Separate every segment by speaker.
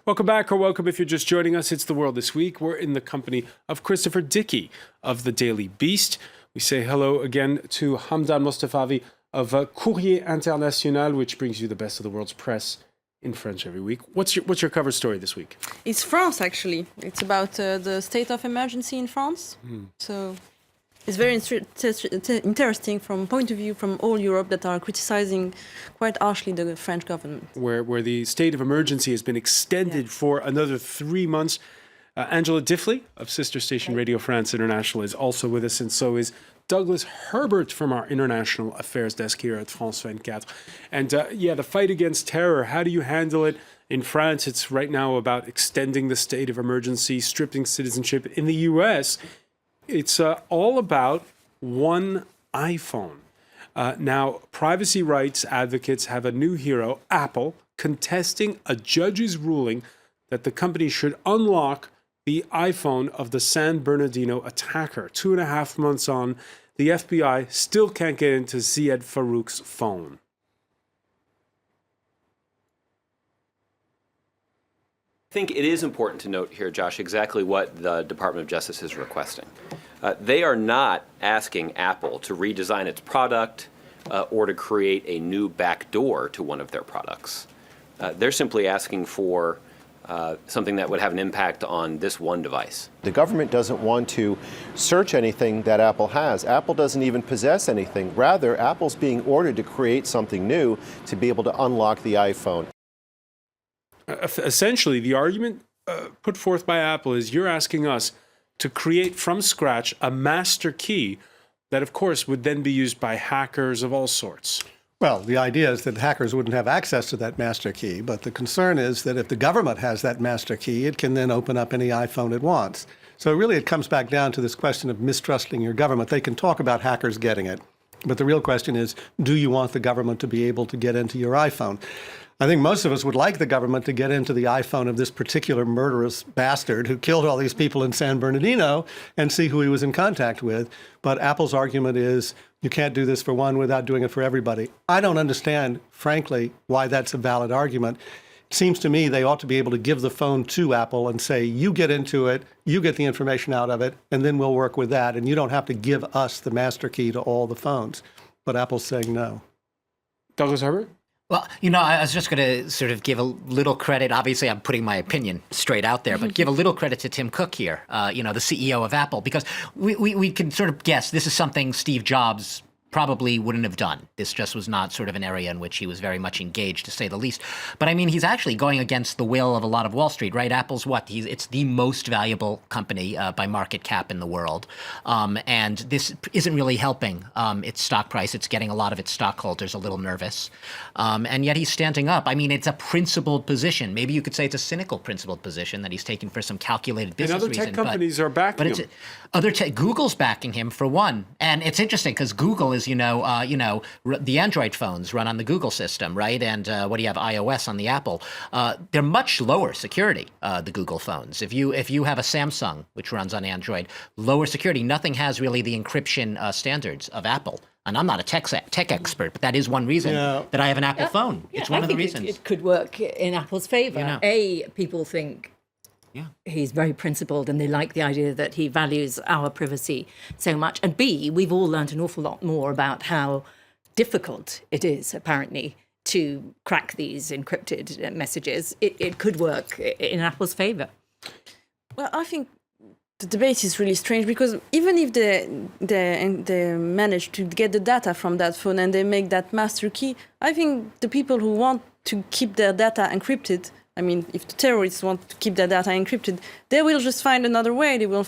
Speaker 1: Welcome back, or welcome if you're just joining us. It's The World This Week. We're in the company of Christopher Dickey of the Daily Beast. We say hello again to Hamdan Mostafavi of Courrier International, which brings you the best of the world's press in French every week. What's your cover story this week?
Speaker 2: It's France, actually. It's about the state of emergency in France. So it's very interesting from point of view from all Europe that are criticizing quite harshly the French government. Where
Speaker 1: the state of emergency has been extended for another 3 months. Angela Diffley of Sister Station Radio France International is also with us, and so is Douglas Herbert from our International Affairs Desk here at France 24. And the fight against terror, how do you handle it? In France, it's right now about extending the state of emergency, stripping citizenship. In the US, it's all about one iPhone. Now, privacy rights advocates have a new hero, Apple, contesting a judge's ruling that the company should unlock the iPhone of the San Bernardino attacker. 2.5 months on, the FBI still can't get into Ziad Farouk's phone.
Speaker 3: I think it is important to note here, Josh, exactly what the Department of Justice is requesting. They are not asking Apple to redesign its product or to create a new backdoor to one of their products. They're simply asking for something that would have an impact on this one device.
Speaker 4: The government doesn't want to search anything that Apple has. Apple doesn't even possess anything. Rather, Apple's being ordered to create something new to be able to unlock the iPhone.
Speaker 1: Essentially, the argument put forth by Apple is you're asking us to create from scratch a master key that, of course, would then be used by hackers of all sorts.
Speaker 5: Well, the idea is that hackers wouldn't have access to that master key, but the concern is that if the government has that master key, it can then open up any iPhone it wants. So really it comes back down to this question of mistrusting your government. They can talk about hackers getting it, but the real question is, do you want the government to be able to get into your iPhone? I think most of us would like the government to get into the iPhone of this particular murderous bastard who killed all these people in San Bernardino and see who he was in contact with. But Apple's argument is you can't do this for one without doing it for everybody. I don't understand, frankly, why that's a valid argument. It seems to me they ought to be able to give the phone to Apple and say, you get into it, you get the information out of it, and then we'll work with that. And you don't have to give us the master key to all the phones. But Apple's saying no.
Speaker 1: Douglas Herbert?
Speaker 6: Well, I was just going to sort of give a little credit. Obviously, I'm putting my opinion straight out there, but give a little credit to Tim Cook here, the CEO of Apple, because we can sort of guess this is something Steve Jobs probably wouldn't have done. This just was not sort of an area in which he was very much engaged, to say the least. But I mean, he's actually going against the will of a lot of Wall Street, right? Apple's it's the most valuable company by market cap in the world. And this isn't really helping its stock price. It's getting a lot of its stockholders a little nervous. And yet he's standing up. I mean, it's a principled position. Maybe you could say it's a cynical principled position that he's taking for some calculated business reason.
Speaker 1: And other tech companies are backing him.
Speaker 6: Google's backing him for one. And it's interesting because Google is, the Android phones run on the Google system, right? And what do you have, iOS on the Apple? They're much lower security, the Google phones. If you have a Samsung, which runs on Android, lower security. Nothing has really the encryption standards of Apple. And I'm not a tech expert, but that is one reason that I have an Apple phone. It's one of the reasons.
Speaker 7: It could work in Apple's favor. People think he's very principled and they like the idea that he values our privacy so much. And B, we've all learned an awful lot more about how difficult it is, apparently, to crack these encrypted messages. It could work in Apple's favor.
Speaker 2: Well, I think the debate is really strange because even if they manage to get the data from that phone and they make that master key, I think the people who want to keep their data encrypted, I mean, if the terrorists want to keep their data encrypted, they will just find another way. They will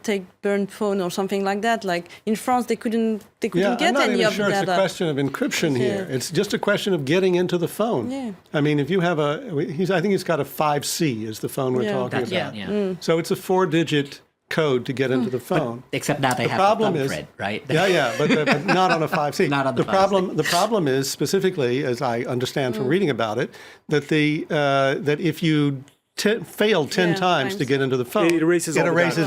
Speaker 2: take burn phone or something like that. Like in France, they couldn't get any of the data.
Speaker 5: I'm not even sure it's a question of encryption here. It's just a question of getting into the phone.
Speaker 2: Yeah.
Speaker 5: I mean, if you have I think he's got a 5C is the phone we're talking about. So it's a 4-digit code to get into the phone.
Speaker 6: But, except now they have the thumbprint, right?
Speaker 5: But not on a 5C.
Speaker 6: Not on the 5C.
Speaker 5: The problem is specifically, as I understand from reading about it, that that if you failed 10 times to get into the phone,
Speaker 1: it erases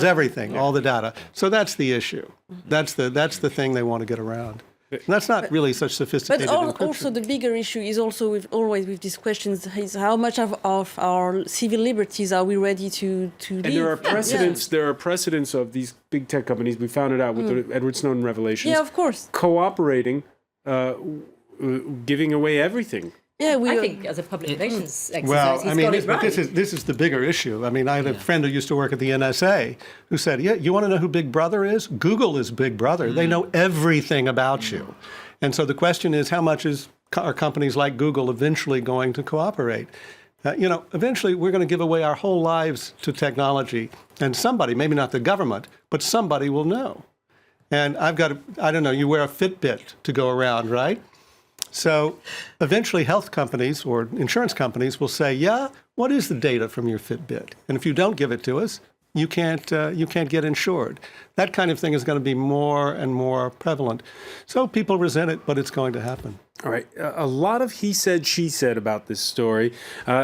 Speaker 5: everything, all the data. So that's the issue. That's the thing they want to get around. And that's not really such
Speaker 2: But
Speaker 5: sophisticated encryption.
Speaker 2: also the bigger issue is also always with these questions is how much of our civil liberties are we ready to leave?
Speaker 1: And there are precedents. There are precedents of these big tech companies. We found it out with the Edward Snowden revelations.
Speaker 2: Yeah, of course.
Speaker 1: Cooperating, giving away everything.
Speaker 2: Yeah,
Speaker 7: I think as a public relations exercise,
Speaker 5: Well,
Speaker 7: he's
Speaker 5: I mean,
Speaker 7: got it right.
Speaker 5: this is the bigger issue. I mean, I had a friend who used to work at the NSA who said, yeah, you want to know who Big Brother is? Google is Big Brother. They know everything about you. And so the question is, how much are companies like Google eventually going to cooperate? Eventually we're going to give away our whole lives to technology. And somebody, maybe not the government, but somebody will know. And I don't know, you wear a Fitbit to go around, right? So eventually health companies or insurance companies will say, yeah, what is the data from your Fitbit? And if you don't give it to us, you can't get insured. That kind of thing is going to be more and more prevalent. So people resent it, but it's going to happen.
Speaker 1: All right. A lot of he said, she said about this story.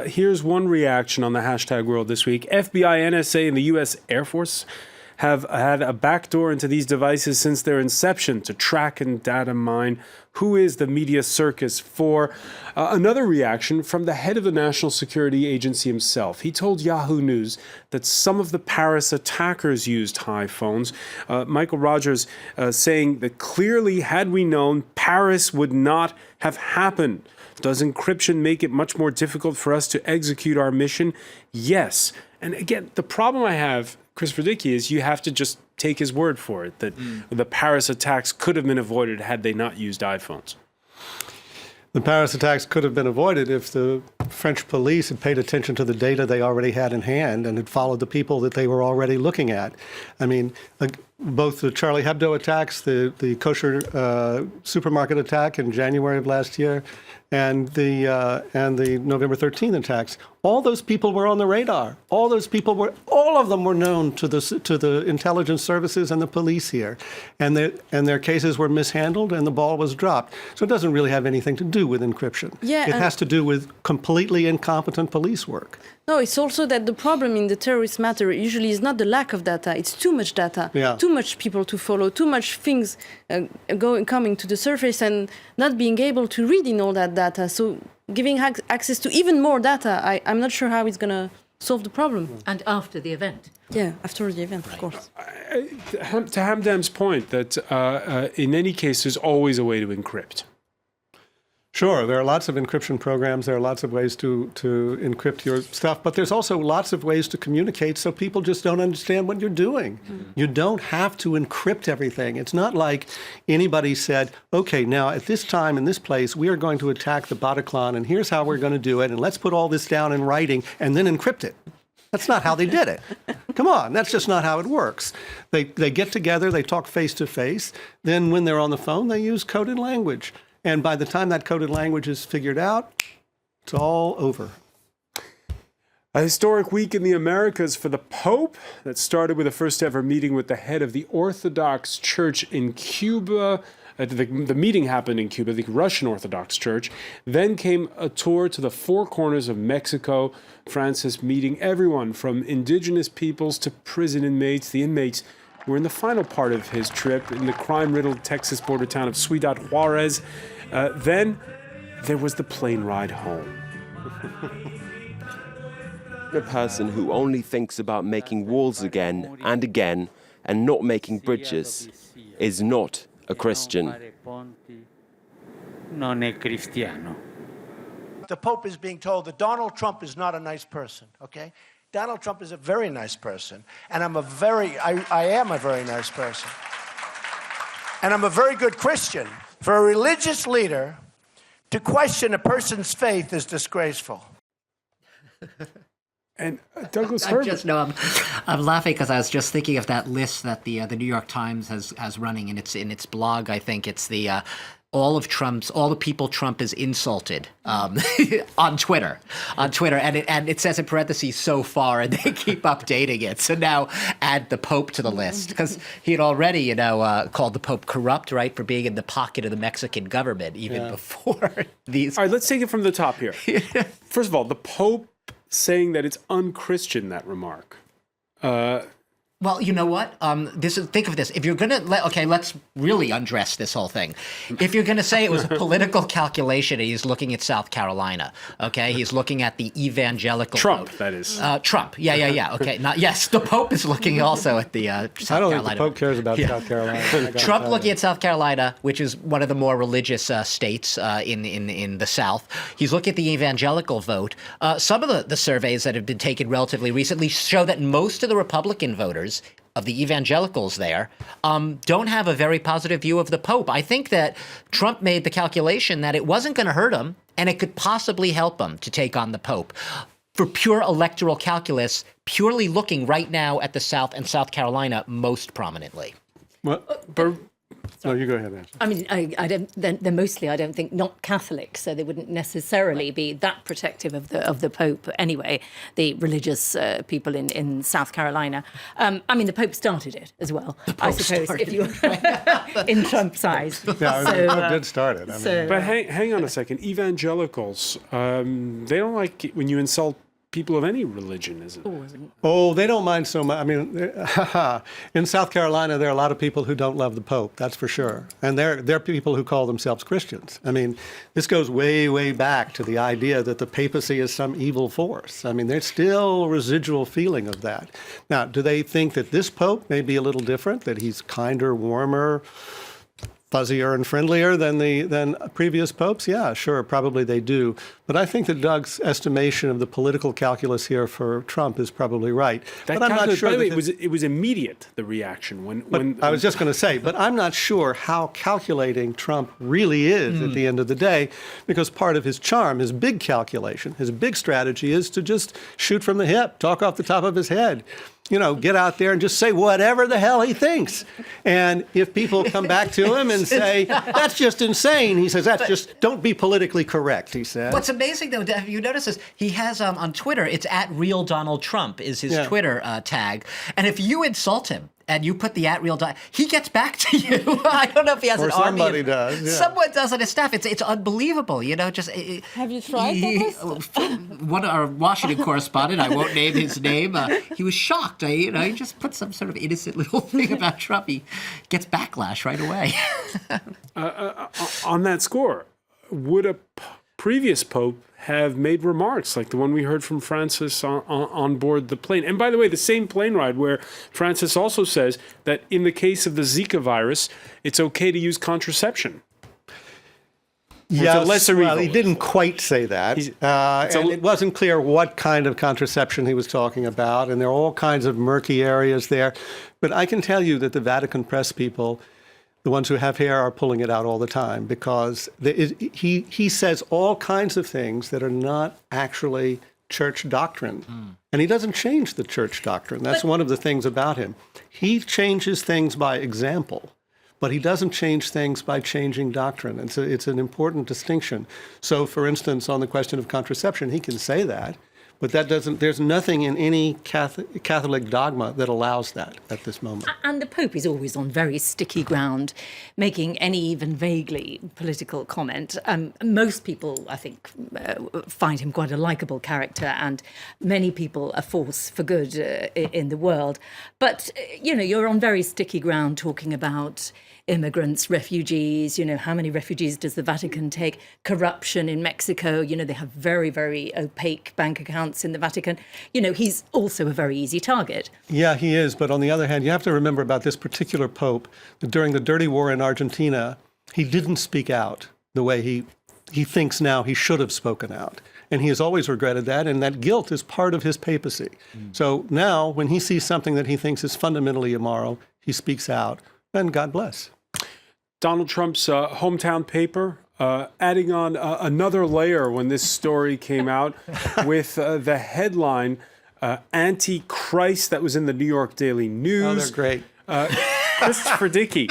Speaker 1: Here's one reaction on the hashtag world this week. FBI, NSA, and the U.S. Air Force have had a backdoor into these devices since their inception to track and data mine. Who is the media circus for? Another reaction from the head of the National Security Agency himself. He told Yahoo News that some of the Paris attackers used high phones. Michael Rogers saying that clearly, had we known, Paris would not have happened. Does encryption make it much more difficult for us to execute our mission? Yes. And again, the problem I have, Christopher Dickey, is you have to just take his word for it that the Paris attacks could have been avoided had they not used iPhones.
Speaker 5: The Paris attacks could have been avoided if the French police had paid attention to the data they already had in hand and had followed the people that they were already looking at. I mean, both the Charlie Hebdo attacks, the kosher supermarket attack in January of last year, and the November 13th attacks. All those people were on the radar. All of them were known to the intelligence services and the police here, and their cases were mishandled and the ball was dropped. So it doesn't really have anything to do with encryption.
Speaker 2: Yeah,
Speaker 5: it has to do with completely incompetent police work.
Speaker 2: No, it's also that the problem in the terrorist matter usually is not the lack of data, it's too much data, too much people to follow, too much things coming to the surface and not being able to read in all that data. So giving access to even more data, I'm not sure how it's going to solve the problem.
Speaker 7: And after the event.
Speaker 2: Yeah, after the event, of course.
Speaker 1: To Hamdam's point that in any case, there's always a way to encrypt.
Speaker 5: Sure, there are lots of encryption programs. There are lots of ways to encrypt your stuff, but there's also lots of ways to communicate so people just don't understand what you're doing. You don't have to encrypt everything. It's not like anybody said, okay, now at this time in this place, we are going to attack the Bataclan, and here's how we're going to do it, and let's put all this down in writing and then encrypt it. That's not how they did it. Come on, that's just not how it works. They get together, they talk face to face, then when they're on the phone, they use coded language. And by the time that coded language is figured out, it's all over.
Speaker 1: A historic week in the Americas for the Pope that started with the first ever meeting with the head of the Orthodox Church in Cuba. The meeting happened in Cuba, the Russian Orthodox Church. Then came a tour to the four corners of Mexico. Francis meeting everyone from indigenous peoples to prison inmates. The inmates were in the final part of his trip in the crime-riddled Texas border town of Ciudad Juarez. Then there was the plane ride home.
Speaker 8: A person who only thinks about making walls again and again and not making bridges is not a Christian.
Speaker 9: The Pope is being told that Donald Trump is not a nice person, okay? Donald Trump is a very nice person, and I am a very nice person. And I'm a very good Christian. For a religious leader to question a person's faith is disgraceful.
Speaker 1: And Douglas Herbert.
Speaker 6: I'm laughing because I was just thinking of that list that the New York Times has running in its blog. I think it's the all the people Trump is insulted on Twitter, and it says in parentheses so far, and they keep updating it. So now add the Pope to the list because he had already, called the Pope corrupt, right, for being in the pocket of the Mexican government even before these.
Speaker 1: All right, let's take it from the top here. First of all, the Pope saying that it's unchristian, that remark.
Speaker 6: Well, you know what? Think of this. If you're going to let's really undress this whole thing. If you're going to say it was a political calculation, he's looking at South Carolina. Okay, he's looking at the evangelical
Speaker 1: Trump,
Speaker 6: vote.
Speaker 1: that is.
Speaker 6: Trump. Yeah. Okay. Yes, the Pope is looking also at the South Carolina.
Speaker 5: I don't think the Pope cares about South Carolina.
Speaker 6: Trump looking at South Carolina, which is one of the more religious states in the South. He's looking at the evangelical vote. Some of the surveys that have been taken relatively recently show that most of the Republican voters of the evangelicals there don't have a very positive view of the Pope. I think that Trump made the calculation that it wasn't going to hurt him and it could possibly help him to take on the Pope. For pure electoral calculus, purely looking right now at the South and South Carolina most prominently.
Speaker 5: Well, no, you go ahead, Ashley.
Speaker 7: I mean, I don't. They're mostly, I don't think, not Catholic, so they wouldn't necessarily be that protective of the Pope anyway. The religious people in South Carolina. I mean, the Pope started it as well. I suppose if you in Trump's eyes.
Speaker 5: Yeah, the Pope did start it.
Speaker 1: But hang on a second. Evangelicals, they don't like it when you insult people of any religion, is it?
Speaker 5: Oh, they don't mind so much. I mean, in South Carolina, there are a lot of people who don't love the Pope, that's for sure. And there are people who call themselves Christians. I mean, this goes way, way back to the idea that the papacy is some evil force. I mean, there's still a residual feeling of that. Now, do they think that this Pope may be a little different, that he's kinder, warmer, fuzzier and friendlier than previous popes? Yeah, sure, probably they do. But I think that Doug's estimation of the political calculus here for Trump is probably right. But I'm not sure.
Speaker 1: By the way, it was immediate, the reaction when
Speaker 5: I was just going to say, but I'm not sure how calculating Trump really is at the end of the day, because part of his charm, his big calculation, his big strategy is to just shoot from the hip, talk off the top of his head. You know, get out there and just say whatever the hell he thinks. And if people come back to him and say, that's just insane, he says, don't be politically correct, he says.
Speaker 6: What's amazing, though, have you noticed this? He has on Twitter, it's @RealDonaldTrump is his Twitter tag. And if you insult him, and you put the @RealDonald, he gets back to you. I don't know if he has an army.
Speaker 5: Or somebody does. Yeah.
Speaker 6: Someone does on his staff. It's unbelievable, you know. Just
Speaker 2: have you tried this?
Speaker 6: One our Washington correspondent, I won't name his name. He was shocked. He just put some sort of innocent little thing about Trump. He gets backlash right away.
Speaker 1: On that score, would a previous pope have made remarks like the one we heard from Francis on board the plane? And by the way, the same plane ride where Francis also says that in the case of the Zika virus, it's okay to use contraception.
Speaker 5: Yes, well, he didn't quite say that. And it wasn't clear what kind of contraception he was talking about, and there are all kinds of murky areas there. But I can tell you that the Vatican press people, the ones who have hair, are pulling it out all the time, because he says all kinds of things that are not actually church doctrine. And he doesn't change the church doctrine. That's one of the things about him. He changes things by example, but he doesn't change things by changing doctrine. And so it's an important distinction. So, for instance, on the question of contraception, he can say that, but there's nothing in any Catholic dogma that allows that at this moment.
Speaker 7: And the Pope is always on very sticky ground, making any even vaguely political comment. Most people, I think, find him quite a likeable character, and many people a force for good in the world. But, you're on very sticky ground talking about immigrants, refugees, how many refugees does the Vatican take? Corruption in Mexico, they have very, very opaque bank accounts in the Vatican. He's also a very easy target.
Speaker 5: Yeah, he is. But on the other hand, you have to remember about this particular Pope that during the dirty war in Argentina, he didn't speak out the way he thinks now he should have spoken out. And he has always regretted that, and that guilt is part of his papacy. So now, when he sees something that he thinks is fundamentally immoral, he speaks out, and God bless.
Speaker 1: Donald Trump's hometown paper adding on another layer when this story came out with the headline, Antichrist, that was in the New York Daily News.
Speaker 5: Oh, they're great.
Speaker 1: Christopher Dickey,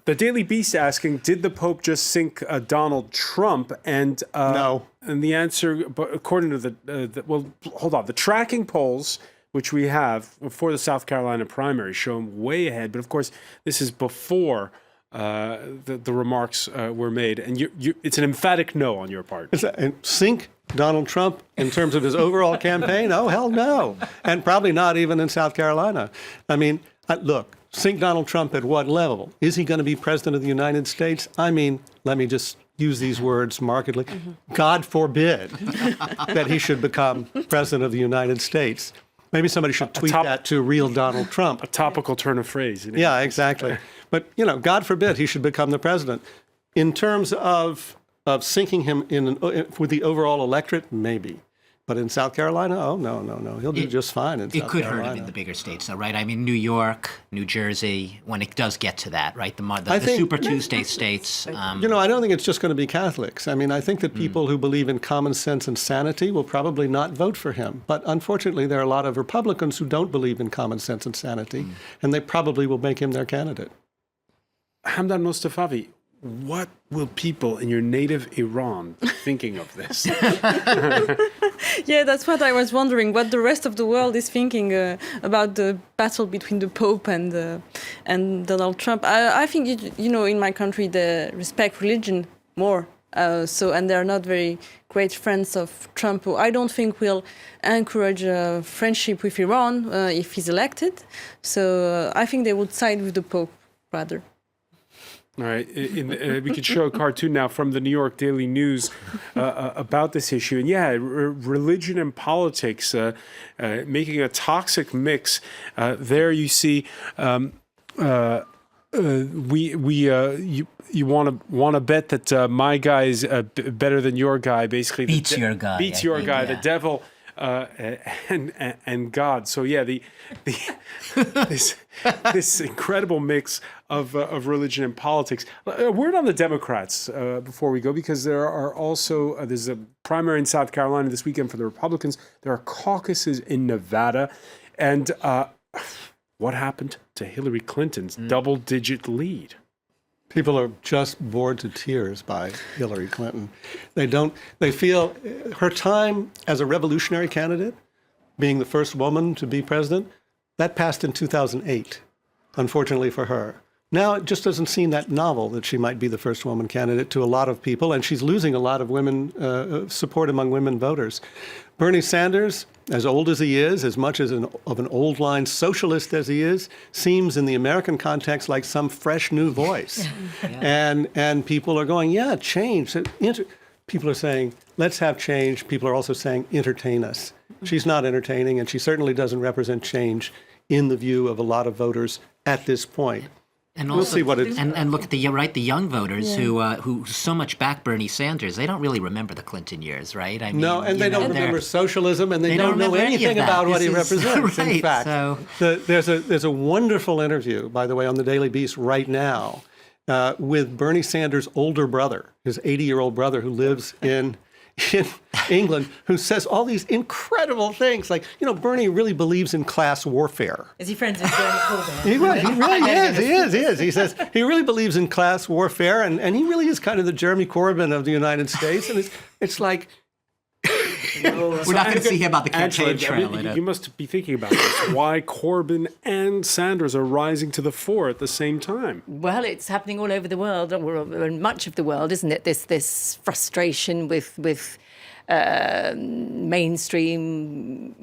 Speaker 1: the Daily Beast asking, did the Pope just sink Donald Trump? And
Speaker 5: no.
Speaker 1: And the answer, according to the tracking polls, which we have for the South Carolina primary, show him way ahead. But of course, this is before the remarks were made. And it's an emphatic no on your part.
Speaker 5: And sink? Donald Trump in terms of his overall campaign? Oh, hell no. And probably not even in South Carolina. I mean, look, sink Donald Trump at what level? Is he going to be president of the United States? I mean, let me just use these words markedly. God forbid that he should become president of the United States. Maybe somebody should tweet that to real Donald Trump.
Speaker 1: A topical turn of phrase.
Speaker 5: Yeah, exactly. But, God forbid he should become the president. In terms of sinking him with the overall electorate, maybe. But in South Carolina, oh, no. He'll do just fine in South Carolina.
Speaker 6: It could hurt him in the bigger states, though, right? I mean, New York, New Jersey, when it does get to that, right? The Super Tuesday states.
Speaker 5: I don't think it's just going to be Catholics. I mean, I think that people who believe in common sense and sanity will probably not vote for him. But unfortunately, there are a lot of Republicans who don't believe in common sense and sanity, and they probably will make him their candidate.
Speaker 1: Hamdan Mustafavi, what will people in your native Iran be thinking of this?
Speaker 2: Yeah, that's what I was wondering, what the rest of the world is thinking about the battle between the Pope and Donald Trump. I think, in my country, they respect religion more. And they're not very great friends of Trump, who I don't think will encourage friendship with Iran if he's elected. So I think they would side with the Pope, rather.
Speaker 1: All right. We could show a cartoon now from the New York Daily News about this issue. And yeah, religion and politics making a toxic mix. There you see you want to bet that my guy is better than your guy, basically.
Speaker 6: Beats your guy.
Speaker 1: Beats your guy. The devil and God. So yeah, this incredible mix of religion and politics. A word on the Democrats before we go, because there are also there's a primary in South Carolina this weekend for the Republicans. There are caucuses in Nevada, and what happened to Hillary Clinton's double-digit lead?
Speaker 5: People are just bored to tears by Hillary Clinton. They feel her time as a revolutionary candidate, being the first woman to be president, that passed in 2008, unfortunately for her. Now it just doesn't seem that novel that she might be the first woman candidate to a lot of people, and she's losing a lot of women support among women voters. Bernie Sanders, as old as he is, as much as of an old line socialist as he is, seems in the American context like some fresh new voice. Yeah. And people are going, yeah, change. People are saying, let's have change. People are also saying, entertain us. She's not entertaining, and she certainly doesn't represent change in the view of a lot of voters at this point.
Speaker 6: And also,
Speaker 5: we'll see what it's...
Speaker 6: And look at the young voters who so much back Bernie Sanders. They don't really remember the Clinton years, right? I mean,
Speaker 5: no, and they don't remember socialism, and they don't know anything about what he represents.
Speaker 6: Right,
Speaker 5: in fact,
Speaker 6: so.
Speaker 5: there's a wonderful interview, by the way, on the Daily Beast right now with Bernie Sanders' older brother, his 80-year-old brother who lives in England, who says all these incredible things like, Bernie really believes in class warfare.
Speaker 7: Is he friends with Jeremy Corbyn?
Speaker 5: He really is. He says he really believes in class warfare, and he really is kind of the Jeremy Corbyn of the United States. And it's like...
Speaker 6: We're not going to see him on the campaign trail.
Speaker 1: You must be thinking about this. Why Corbyn and Sanders are rising to the fore at the same time?
Speaker 7: Well, it's happening all over the world, or in much of the world, isn't it? This frustration with mainstream,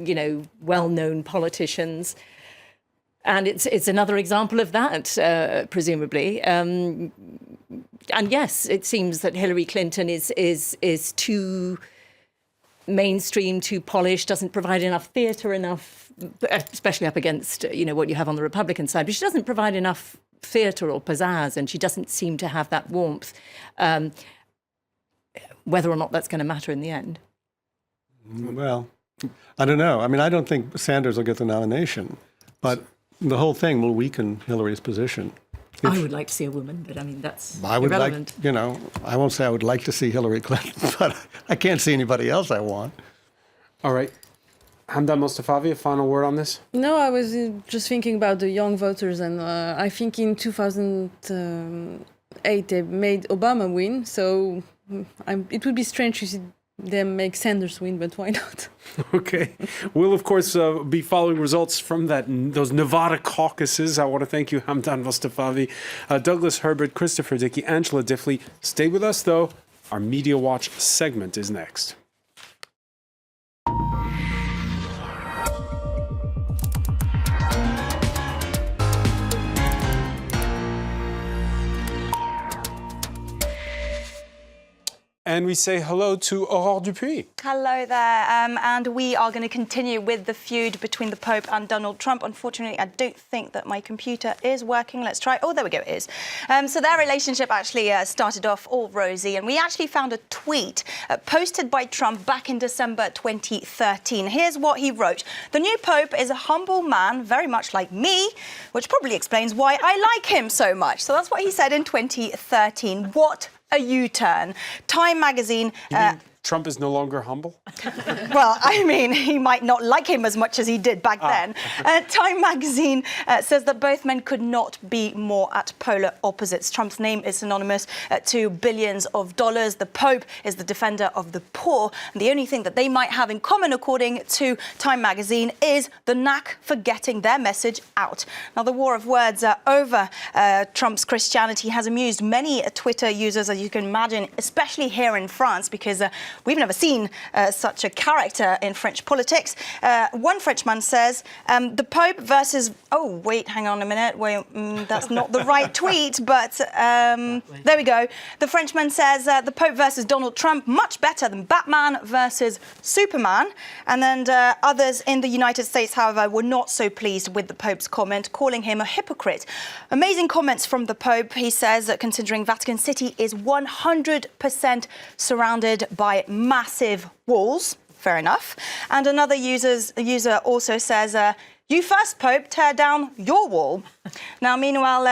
Speaker 7: well-known politicians. And it's another example of that, presumably. And yes, it seems that Hillary Clinton is too mainstream, too polished, doesn't provide enough theatre, especially up against what you have on the Republican side. But she doesn't provide enough theatre or pizzazz, and she doesn't seem to have that warmth. Whether or not that's going to matter in the end.
Speaker 5: Well, I don't know. I mean, I don't think Sanders will get the nomination, but the whole thing will weaken Hillary's position.
Speaker 7: I would like to see a woman, but I mean, that's
Speaker 5: irrelevant. I won't say I would like to see Hillary Clinton, but I can't see anybody else I want.
Speaker 1: All right. Hamdan Mustafavi, a final word on this?
Speaker 2: No, I was just thinking about the young voters, and I think in 2008 they made Obama win, so it would be strange to see them make Sanders win, but why not?
Speaker 1: Okay. We'll, of course, be following results from those Nevada caucuses. I want to thank you, Hamdan Mustafavi, Douglas Herbert, Christopher Dickey, Angela Diffley. Stay with us, though. Our Media Watch segment is next. And we say hello to Aurore Dupuis.
Speaker 10: Hello there, and we are going to continue with the feud between the Pope and Donald Trump. Unfortunately, I don't think that my computer is working. Let's try. Oh, there we go, it is. So their relationship actually started off all rosy, and we actually found a tweet posted by Trump back in December 2013. Here's what he wrote. The new Pope is a humble man, very much like me, which probably explains why I like him so much. So that's what he said in 2013. What a U-turn. Time magazine...
Speaker 1: Trump is no longer humble?
Speaker 10: Well, I mean, he might not like him as much as he did back then. Time magazine says that both men could not be more at polar opposites. Trump's name is synonymous to billions of dollars. The Pope is the defender of the poor. And the only thing that they might have in common, according to Time magazine, is the knack for getting their message out. Now, the war of words over Trump's Christianity has amused many Twitter users, as you can imagine, especially here in France, because we've never seen such a character in French politics. One Frenchman says, the Pope versus... Oh, wait, hang on a minute. Wait, that's not the right tweet, but there we go. The Frenchman says, the Pope versus Donald Trump, much better than Batman versus Superman. And then others in the United States, however, were not so pleased with the Pope's comment, calling him a hypocrite. Amazing comments from the Pope. He says that considering Vatican City is 100% surrounded by massive walls. Fair enough. And another user also says, you first, Pope, tear down your wall. Now, meanwhile,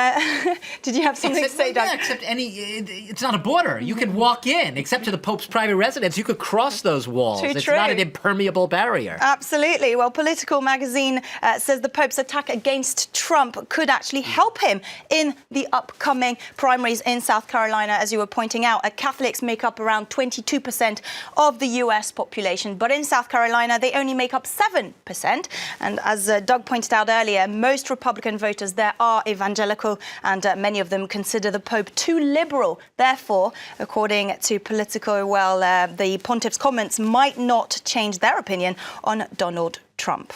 Speaker 10: did you have something to say, Doug?
Speaker 6: Yeah, except it's not a border. You can walk in, except to the Pope's private residence. You could cross those walls. It's not an impermeable barrier.
Speaker 10: Absolutely. Well, Political magazine says the Pope's attack against Trump could actually help him in the upcoming primaries in South Carolina. As you were pointing out, Catholics make up around 22% of the US population. But in South Carolina, they only make up 7%. And as Doug pointed out earlier, most Republican voters there are evangelical, and many of them consider the Pope too liberal. Therefore, according to Politico, the pontiff's comments might not change their opinion on Donald Trump.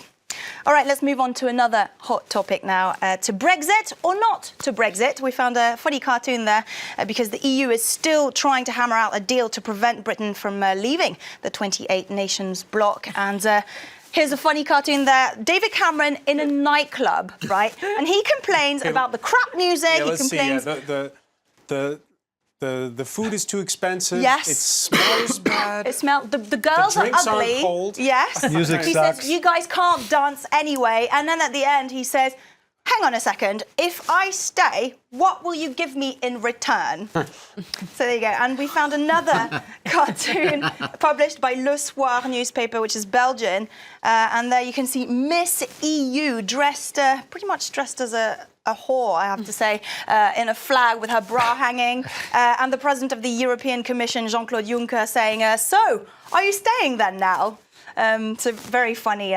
Speaker 10: All right, let's move on to another hot topic now, to Brexit or not to Brexit. We found a funny cartoon there because the EU is still trying to hammer out a deal to prevent Britain from leaving the 28 nations bloc. And here's a funny cartoon there. David Cameron in a nightclub, right? And he complains about the crap music.
Speaker 1: Yeah,
Speaker 10: he complains.
Speaker 1: The food is too expensive.
Speaker 10: Yes.
Speaker 1: It smells bad.
Speaker 10: It smells. The girls are
Speaker 1: drinks
Speaker 10: ugly.
Speaker 1: aren't cold.
Speaker 10: Yes.
Speaker 5: Music
Speaker 10: he
Speaker 5: sucks.
Speaker 10: says you guys can't dance anyway. And then at the end he says, hang on a second, if I stay, what will you give me in return? So there you go. And we found another cartoon published by Le Soir newspaper, which is Belgian. And there you can see Miss EU pretty much dressed as a whore, I have to say, in a flag with her bra hanging. And the president of the European Commission, Jean-Claude Juncker, saying, so, are you staying then now? It's a very funny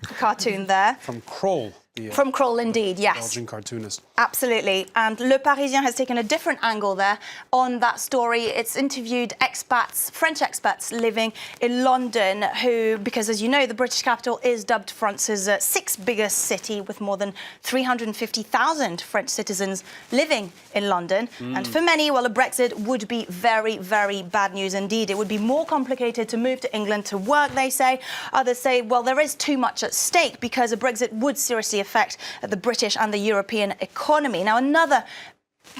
Speaker 10: cartoon there.
Speaker 1: From Kroll.
Speaker 10: From Kroll, indeed, yes.
Speaker 1: Belgian cartoonist. Absolutely.
Speaker 10: And Le Parisien has taken a different angle there on that story. It's interviewed expats, French expats living in London who, because as you know, the British capital is dubbed France's sixth biggest city with more than 350,000 French citizens living in London. And for many, well, a Brexit would be very, very bad news indeed. It would be more complicated to move to England to work, they say. Others say, well, there is too much at stake because a Brexit would seriously affect the British and the European economy. Now, another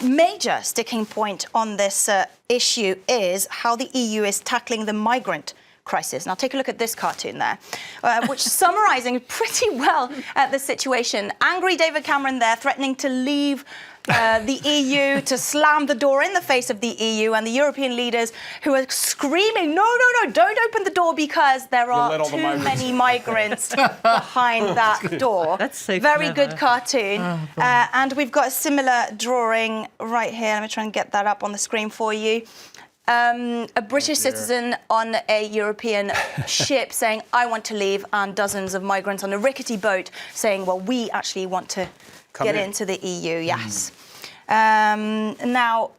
Speaker 10: major sticking point on this issue is how the EU is tackling the migrant crisis. Now, take a look at this cartoon there, which is summarising pretty well the situation. Angry David Cameron there, threatening to leave the EU, to slam the door in the face of the EU, and the European leaders who are screaming, no, don't open the door because there are too many migrants behind that door.
Speaker 7: That's so
Speaker 10: Very
Speaker 7: clever.
Speaker 10: good cartoon. And we've got a similar drawing right here. Let me try and get that up on the screen for you. A British citizen on a European ship saying, I want to leave, and dozens of migrants on a rickety boat saying, well, we actually want to get into the EU, yes. Now,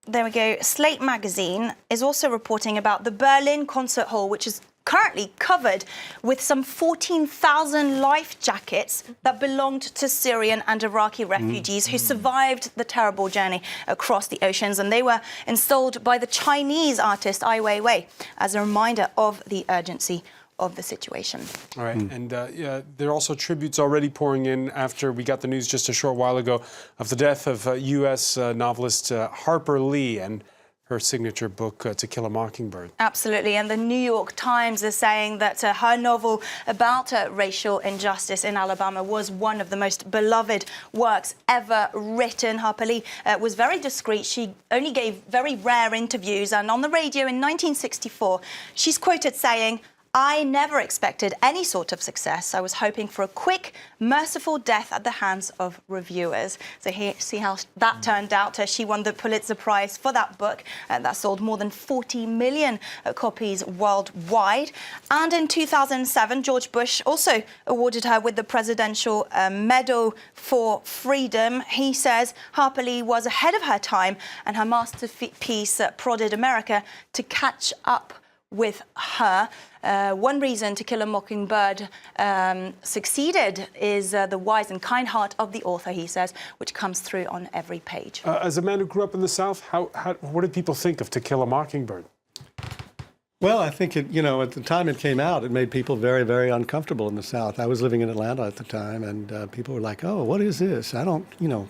Speaker 10: there we go. Slate magazine is also reporting about the Berlin concert hall, which is currently covered with some 14,000 life jackets that belonged to Syrian and Iraqi refugees who survived the terrible journey across the oceans. And they were installed by the Chinese artist Ai Weiwei as a reminder of the urgency of the situation.
Speaker 1: All right, and there are also tributes already pouring in after we got the news just a short while ago of the death of U.S. Novelist Harper Lee and her signature book, To Kill a Mockingbird.
Speaker 10: Absolutely, and the New York Times is saying that her novel about racial injustice in Alabama was one of the most beloved works ever written. Harper Lee was very discreet. She only gave very rare interviews, and on the radio in 1964, she's quoted saying, "I never expected any sort of success. I was hoping for a quick, merciful death at the hands of reviewers." So here, see how that turned out. She won the Pulitzer Prize for that book. That sold more than 40 million copies worldwide. And in 2007, George Bush also awarded her with the Presidential Medal for Freedom. He says Harper Lee was ahead of her time, and her masterpiece prodded America to catch up with her. One reason To Kill a Mockingbird succeeded is the wise and kind heart of the author, he says, which comes through on every page.
Speaker 1: As a man who grew up in the South, what did people think of To Kill a Mockingbird?
Speaker 5: Well, I think at the time it came out, it made people very, very uncomfortable in the South. I was living in Atlanta at the time, and people were like, "Oh, what is this? I don't,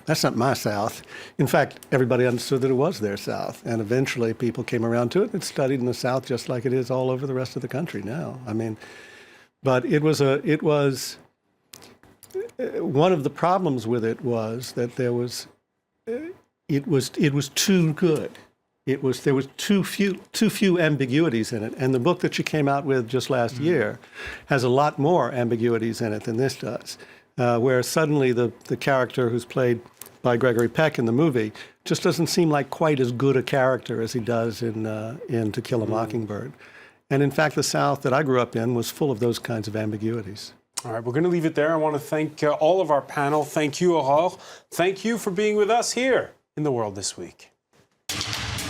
Speaker 5: that's not my South." In fact, everybody understood that it was their South, and eventually people came around to it and studied in the South just like it is all over the rest of the country now. I mean, but it was one of the problems with it was that it was too good. There was too few ambiguities in it, and the book that she came out with just last year has a lot more ambiguities in it than this does, where suddenly the character who's played by Gregory Peck in the movie just doesn't seem like quite as good a character as he does in To Kill a Mockingbird. And in fact, the South that I grew up in was full of those kinds of ambiguities.
Speaker 1: All right, we're going to leave it there. I want to thank all of our panel. Thank you, Aurore. Thank you for being with us here in The World This Week.